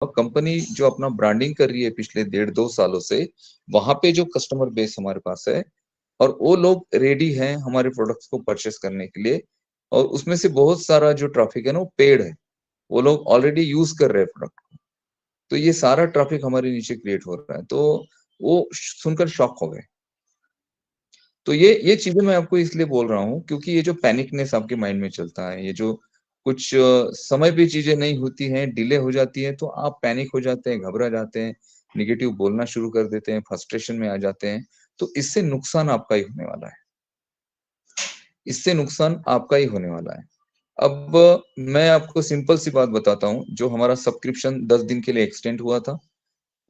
Company जो अपना branding कर रही है पिछले 1.5-2 सालों से, वहां पे जो कस्टमर बेस हमारे पास है और वो लोग रेडी हैं हमारे प्रोडक्ट्स को परचेस करने के लिए, और उसमें से बहुत सारा जो ट्रैफिक है ना वो पेड है, वो लोग ऑलरेडी यूज कर रहे हैं प्रोडक्ट को। तो ये सारा ट्रैफिक हमारे नीचे क्रिएट हो रहा है, तो वो सुनकर शॉक हो गए। तो ये चीजें मैं आपको इसलिए बोल रहा हूँ क्योंकि ये जो पैनिकनेस आपके माइंड में चलता है, ये जो कुछ समय पे चीजें नहीं होती हैं, डिले हो जाती है, तो आप पैनिक हो जाते हैं, घबरा जाते हैं, नेगेटिव बोलना शुरू कर देते हैं, फ्रस्ट्रेशन में आ जाते हैं। तो इससे नुकसान आपका ही होने वाला है। इससे नुकसान आपका ही होने वाला है। अब मैं आपको सिंपल सी बात बताता हूँ, जो हमारा सब्सक्रिप्शन 10 दिन के लिए एक्सटेंड हुआ था,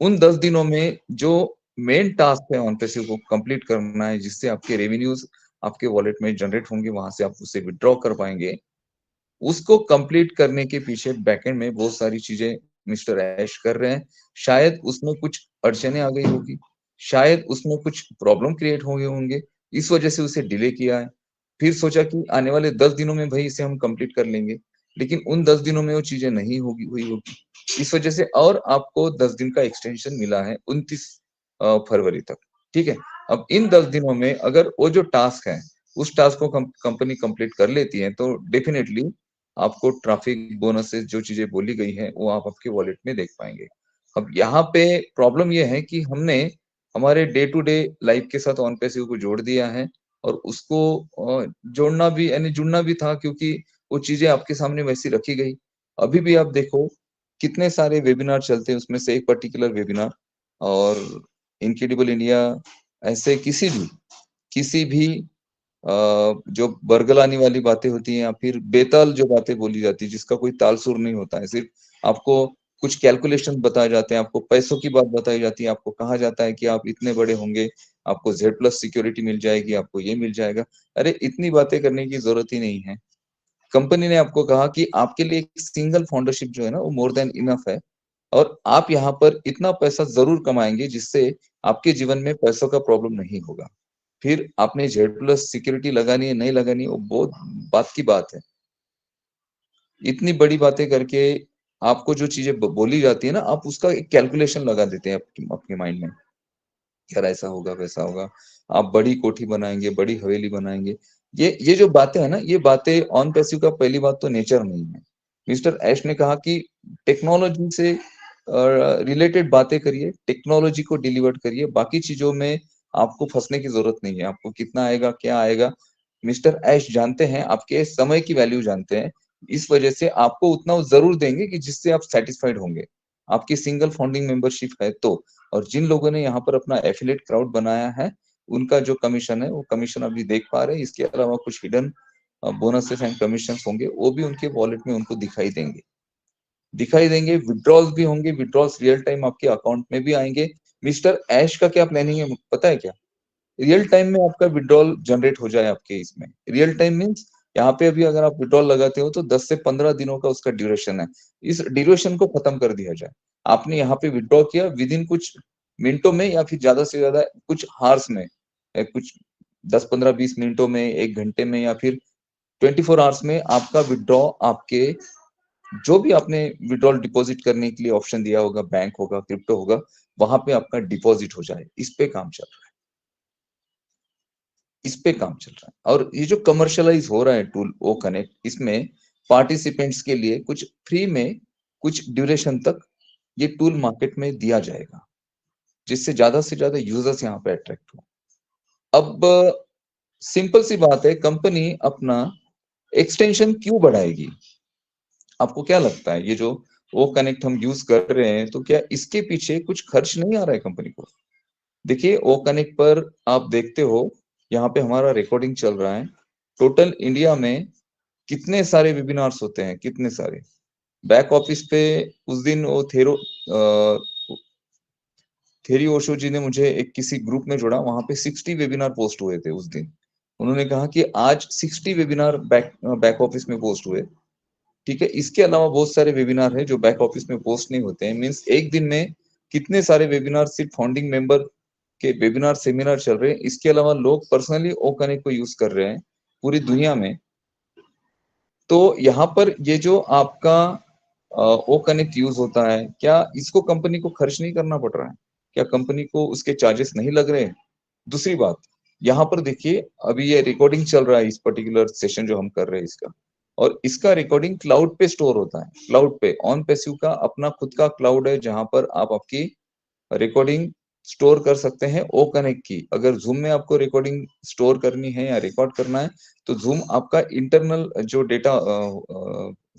उन 10 दिनों में जो मेन टास्क है OnPassive को कंप्लीट करना है, जिससे आपके रेवेन्यूज आपके वॉलेट में जनरेट होंगे, वहां से आप उसे विड्रॉ कर पाएंगे, उसको कंप्लीट करने के पीछे बैकएंड में बहुत सारी चीजें मिस्टर ऐश कर रहे हैं। शायद उसमें कुछ अड़चने आ गई होगी, शायद उसमें कुछ प्रॉब्लम क्रिएट हो गए होंगे, इस वजह से उसे डिले किया है। फिर सोचा कि आने वाले 10 दिनों में भाई इसे हम कंप्लीट कर लेंगे, लेकिन उन 10 दिनों में वो चीजें नहीं होगी हुई होगी, इस वजह से और आपको 10 दिन का एक्सटेंशन मिला है 29 फरवरी तक। ठीक है। अब इन 10 दिनों में अगर वो जो टास्क है, उस टास्क को कंपनी कंप्लीट कर लेती है, तो डेफिनेटली आपको ट्रैफिक बोनसेस जो चीजें बोली गई हैं वो आप आपके वॉलेट में देख पाएंगे। अब यहाँ पे प्रॉब्लम ये है कि हमने हमारे डे टू डे लाइफ के साथ OnPassive को जोड़ दिया है, और उसको जोड़ना भी यानी जुड़ना भी था, क्योंकि वो चीजें आपके सामने वैसी रखी गई। अभी भी आप देखो कितने सारे वेबिनार चलते हैं, उसमें से एक पर्टिकुलर वेबिनार और इनक्रेडिबल इंडिया, ऐसे किसी भी जो बरगलाने वाली बातें होती हैं या फिर बेताल जो बातें बोली जाती है, जिसका कोई ताल सुर नहीं होता है, सिर्फ आपको कुछ कैलकुलेशन बताए जाते हैं, आपको पैसों की बात बताई जाती है, आपको कहा जाता है कि आप इतने बड़े होंगे, आपको Z+ सिक्योरिटी मिल जाएगी, आपको ये मिल जाएगा। अरे इतनी बातें करने की जरूरत ही नहीं है। कंपनी ने आपको कहा कि आपके लिए एक सिंगल फाउंडरशिप जो है ना वो मोर देन इनफ है, और आप यहाँ पर इतना पैसा जरूर कमाएंगे जिससे आपके जीवन में पैसों का प्रॉब्लम नहीं होगा। फिर आपने Z+ सिक्योरिटी लगानी है नहीं लगानी है वो बहुत बात की बात है। इतनी बड़ी बातें करके आपको जो चीजें बोली जाती है ना, आप उसका एक कैलकुलेशन लगा देते हैं अपने माइंड में, यार ऐसा होगा वैसा होगा, आप बड़ी कोठी बनाएंगे, बड़ी हवेली बनाएंगे। ये जो बातें है ना, ये बातें OnPassive का पहली बात तो नेचर नहीं है। मिस्टर ऐश ने कहा कि टेक्नोलॉजी से रिलेटेड बातें करिए, टेक्नोलॉजी को डिलीवर करिए, बाकी चीजों में आपको फंसने की जरूरत नहीं है। आपको कितना आएगा क्या आएगा, मिस्टर ऐश जानते हैं, आपके समय की वैल्यू जानते हैं, इस वजह से आपको उतना वो जरूर देंगे कि जिससे आप सेटिस्फाइड होंगे, आपकी सिंगल फाउंडिंग मेंबरशिप है तो। और जिन लोगों ने यहाँ पर अपना एफिलिएट क्राउड बनाया है, उनका जो कमीशन है वो कमीशन अभी देख पा रहे हैं। इसके अलावा कुछ हिडन बोनसेस एंड कमीशन होंगे, वो भी उनके वॉलेट में उनको दिखाई देंगे। विड्रॉल्स भी होंगे, विड्रॉल्स रियल टाइम आपके अकाउंट में भी आएंगे। मिस्टर ऐश का क्या प्लानिंग है पता है क्या? रियल टाइम में आपका विड्रॉल जनरेट हो जाए आपके इसमें। रियल टाइम मीन्स यहाँ पे अभी अगर आप विड्रॉल लगाते हो तो 10 से 15 दिनों का उसका ड्यूरेशन है। इस ड्यूरेशन को खत्म कर दिया जाए। आपने यहाँ पे विड्रॉ किया, विद इन कुछ मिनटों में या फिर ज्यादा से ज्यादा कुछ हार्स में, कुछ 10-15-20 मिनटों में, 1 घंटे में, या फिर 24 आवर्स में आपका विड्रॉ आपके जो भी आपने विड्रॉल डिपॉजिट करने के लिए ऑप्शन दिया होगा, बैंक होगा, क्रिप्टो होगा, वहां पे आपका डिपॉजिट हो जाए। इस पे काम चल रहा है, इस पे काम चल रहा है। और ये जो कमर्शियलाइज हो रहा है टूल ओ कनेक्ट, इसमें पार्टिसिपेंट्स के लिए कुछ फ्री में कुछ ड्यूरेशन तक ये टूल मार्केट में दिया जाएगा, जिससे ज्यादा से ज्यादा यूजर्स यहाँ पे अट्रैक्ट हो। अब सिंपल सी बात है, कंपनी अपना एक्सटेंशन क्यों बढ़ाएगी? आपको क्या लगता है, ये जो ओ कनेक्ट हम यूज कर रहे हैं, तो क्या इसके पीछे कुछ खर्च नहीं आ रहा है कंपनी को? देखिए, ओ कनेक्ट पर आप देखते हो, यहाँ पे हमारा रिकॉर्डिंग चल रहा है। टोटल इंडिया में कितने सारे वेबिनार्स होते हैं, कितने सारे। बैक ऑफिस पे उस दिन वो थेरी ओशो जी ने मुझे एक किसी ग्रुप में जोड़ा, वहां पे 60 वेबिनार पोस्ट हुए थे उस दिन। उन्होंने कहा कि आज 60 वेबिनार बैक ऑफिस में पोस्ट हुए। ठीक है। इसके अलावा बहुत सारे वेबिनार हैं जो बैक ऑफिस में पोस्ट नहीं होते हैं। मीन्स एक दिन में कितने सारे वेबिनार सिर्फ फाउंडिंग मेंबर के वेबिनार सेमिनार चल रहे हैं। इसके अलावा लोग पर्सनली ओ कनेक्ट को यूज कर रहे हैं पूरी दुनिया में। तो यहाँ पर ये जो आपका ओ कनेक्ट यूज होता है, क्या इसको कंपनी को खर्च नहीं करना पड़ रहा है? क्या कंपनी को उसके चार्जेस नहीं लग रहे हैं? दूसरी बात, यहाँ पर देखिए अभी ये रिकॉर्डिंग चल रहा है, इस पर्टिकुलर सेशन जो हम कर रहे हैं इसका, और इसका रिकॉर्डिंग क्लाउड पे स्टोर होता है। क्लाउड पे ऑन पैसिव का अपना खुद का क्लाउड है, जहां पर आप आपकी रिकॉर्डिंग स्टोर कर सकते हैं ओ कनेक्ट की। अगर जूम में आपको रिकॉर्डिंग स्टोर करनी है या रिकॉर्ड करना है, तो जूम आपका इंटरनल जो डेटा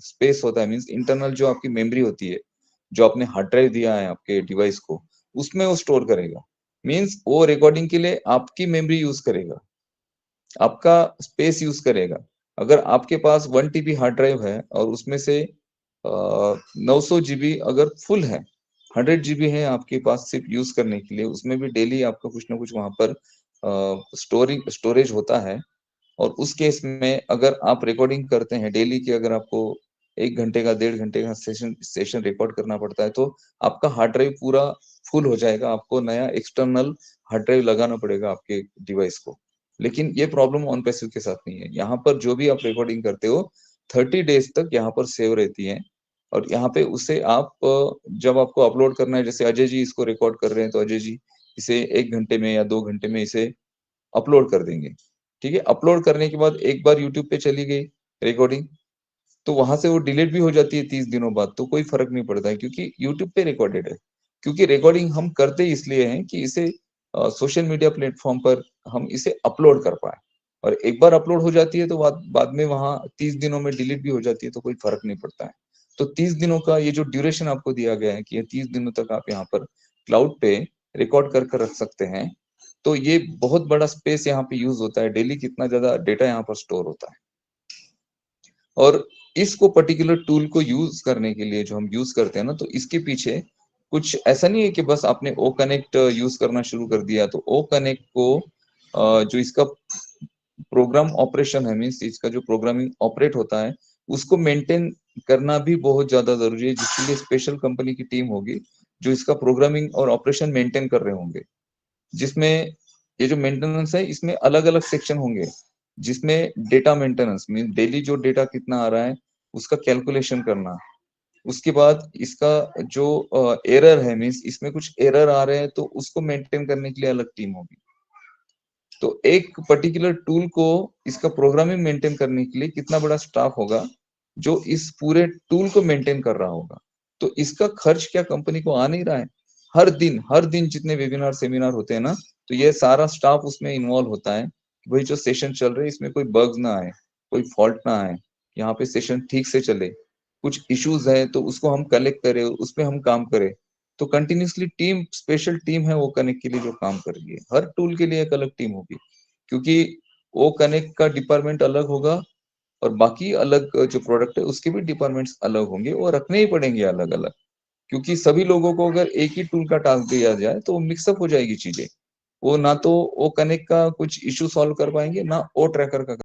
स्पेस होता है, मीन्स इंटरनल जो आपकी मेमोरी होती है, जो आपने हार्ड ड्राइव दिया है आपके डिवाइस को, उसमें वो स्टोर करेगा। मीन्स वो रिकॉर्डिंग के लिए आपकी मेमोरी यूज करेगा, आपका स्पेस यूज करेगा। अगर आपके पास 1 TB हार्ड ड्राइव है और उसमें से 900 GB अगर फुल है, 100 GB है आपके पास सिर्फ यूज करने के लिए, उसमें भी डेली आपका कुछ ना कुछ वहां पर स्टोरेज होता है। और उस केस में अगर आप रिकॉर्डिंग करते हैं डेली की, अगर आपको 1 घंटे का 1.5 घंटे का सेशन रिकॉर्ड करना पड़ता है, तो आपका हार्ड ड्राइव पूरा फुल हो जाएगा, आपको नया एक्सटर्नल हार्ड ड्राइव लगाना पड़ेगा आपके डिवाइस को। लेकिन ये प्रॉब्लम ऑन पैसिव के साथ नहीं है। यहाँ पर जो भी आप रिकॉर्डिंग करते हो 30 डेज तक यहाँ पर सेव रहती है। और यहाँ पे उसे आप जब आपको अपलोड करना है, जैसे अजय जी इसको रिकॉर्ड कर रहे हैं, तो अजय जी इसे 1 घंटे में या 2 घंटे में इसे अपलोड कर देंगे। ठीक है, अपलोड करने के बाद एक बार यूट्यूब पे चली गई रिकॉर्डिंग, तो वहां से वो डिलीट भी हो जाती है 30 दिनों बाद, तो कोई फर्क नहीं पड़ता है, क्योंकि यूट्यूब पे रिकॉर्डेड है। क्योंकि रिकॉर्डिंग हम करते इसलिए हैं कि इसे सोशल मीडिया प्लेटफॉर्म पर हम इसे अपलोड कर पाए। और एक बार अपलोड हो जाती है तो बाद में वहां 30 दिनों में डिलीट भी हो जाती है, तो कोई फर्क नहीं पड़ता है। तो 30 दिनों का ये जो ड्यूरेशन आपको दिया गया है कि ये 30 दिनों तक आप यहाँ पर क्लाउड पे रिकॉर्ड कर कर रख सकते हैं, तो ये बहुत बड़ा स्पेस यहाँ पे यूज होता है, डेली कितना ज्यादा डेटा यहाँ पर स्टोर होता है। और इसको पर्टिकुलर टूल को यूज करने के लिए जो हम यूज करते हैं ना, तो इसके पीछे कुछ ऐसा नहीं है कि बस आपने ओ कनेक्ट यूज करना शुरू कर दिया। तो ओ कनेक्ट को जो इसका प्रोग्राम ऑपरेशन है, मीन्स इसका जो प्रोग्रामिंग ऑपरेट होता है, उसको मेंटेन करना भी बहुत ज्यादा जरूरी है, जिसके लिए स्पेशल कंपनी की टीम होगी जो इसका प्रोग्रामिंग और ऑपरेशन मेंटेन कर रहे होंगे। जिसमें ये जो मेंटेनेंस है, इसमें अलग अलग सेक्शन होंगे, जिसमें डेटा मेंटेनेंस मीन डेली जो डेटा कितना आ रहा है उसका कैलकुलेशन करना। उसके बाद इसका जो एरर है, मीन्स इसमें कुछ एरर आ रहे हैं, तो उसको मेंटेन करने के लिए अलग टीम होगी। तो एक पर्टिकुलर टूल को इसका प्रोग्रामिंग मेंटेन करने के लिए कितना बड़ा स्टाफ होगा जो इस पूरे टूल को मेंटेन कर रहा होगा। तो इसका खर्च क्या कंपनी को आ नहीं रहा है? हर दिन जितने वेबिनार सेमिनार होते हैं ना, तो ये सारा स्टाफ उसमें इन्वॉल्व होता है कि भाई जो सेशन चल रहे हैं इसमें कोई बग्स ना आए, कोई फॉल्ट ना आए, यहाँ पे सेशन ठीक से चले। कुछ इश्यूज है तो उसको हम कलेक्ट करें, उसपे हम काम करें। तो कंटिन्यूसली टीम, स्पेशल टीम है वो कनेक्ट के लिए जो काम कर रही है। हर टूल के लिए एक अलग टीम होगी, क्योंकि वो कनेक्ट का डिपार्टमेंट अलग होगा और बाकी अलग जो प्रोडक्ट है उसके भी डिपार्टमेंट्स अलग होंगे, और रखने ही पड़ेंगे अलग अलग। क्योंकि सभी लोगों को अगर एक ही टूल का टास्क दिया जाए तो मिक्सअप हो जाएगी चीजें। वो ना तो वो कनेक्ट का कुछ इश्यू सॉल्व कर पाएंगे, ना ओ ट्रैकर का